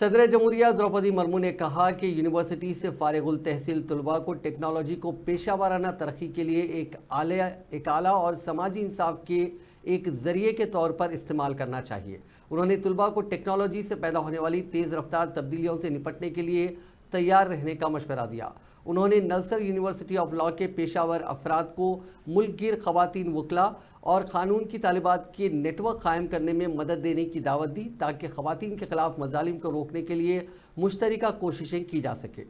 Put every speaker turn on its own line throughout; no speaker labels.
सदर जमहूरिया द्रौपदी मुर्मू ने कहा कि यूनिवर्सिटी से फारिगुल तहसील तलबा को टेक्नोलॉजी को पेशा वाराना तरक्की के लिए एक आला और समाजी इंसाफ के एक ज़रिए के तौर पर इस्तेमाल करना चाहिए। उन्होंने तलबा को टेक्नोलॉजी से पैदा होने वाली तेज़ रफ्तार तब्दीलियों से निपटने के लिए तैयार रहने का मशवरा दिया। उन्होंने नलसर यूनिवर्सिटी ऑफ लॉ के पेशावर अफराद को मुल्क गिर ख़वातीन वकला और क़ानून की तालिबात के नेटवर्क कायम करने में मदद देने की दावत दी ताकि ख़वातीन के ख़िलाफ़ मज़ालिम को रोकने के लिए मुश्तरका कोशिशें की जा सकें।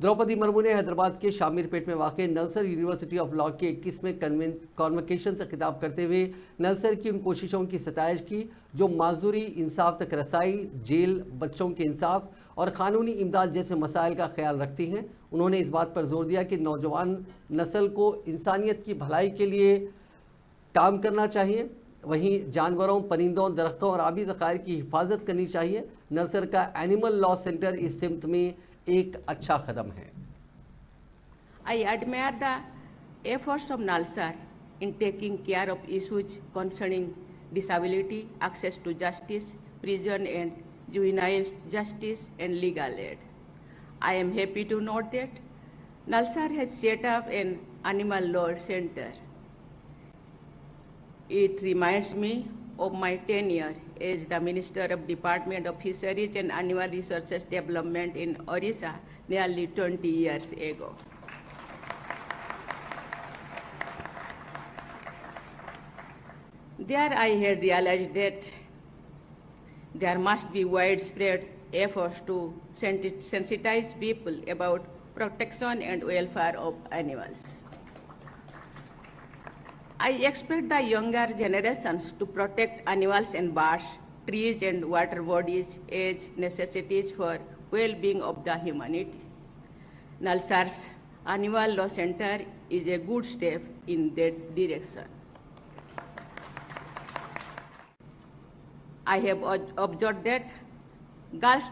द्रौपदी मुर्मू ने हैदराबाद के शामिरपेट में वाक़ नलसर यूनिवर्सिटी ऑफ लॉ के 21वें कॉन्वोकेशन से खिताब करते हुए नलसर की उन कोशिशों की सताइश की जो माजूरी, इंसाफ तक रसाई, जेल, बच्चों के इंसाफ और क़ानूनी इमदाद जैसे मसाइल का ख्याल रखती हैं। उन्होंने इस बात पर जोर दिया कि नौजवान नस्ल को इंसानियत की भलाई के लिए काम करना चाहिए, वहीं जानवरों, परिंदों, दरख्तों और आबी ज़खायर की हिफाजत करनी चाहिए। नलसर का एनिमल लॉ सेंटर इस सिमत में एक अच्छा कदम है।
I admire the efforts of Nalsar in taking care of issues concerning disability, access to justice, prison and juvenile justice, and legal aid. I am happy to note that Nalsar has set up an animal law center. It reminds me of my tenure as the Minister of Department of Fisheries and Animal Resources Development in Orissa nearly 20 years ago. There I had realized that there must be widespread efforts to sensitize people about protection and welfare of animals. I expect the younger generations to protect animals and birds, trees and water bodies as necessities for well-being of the humanity. Nalsar's Animal Law Center is a good step in that direction. I have observed that girls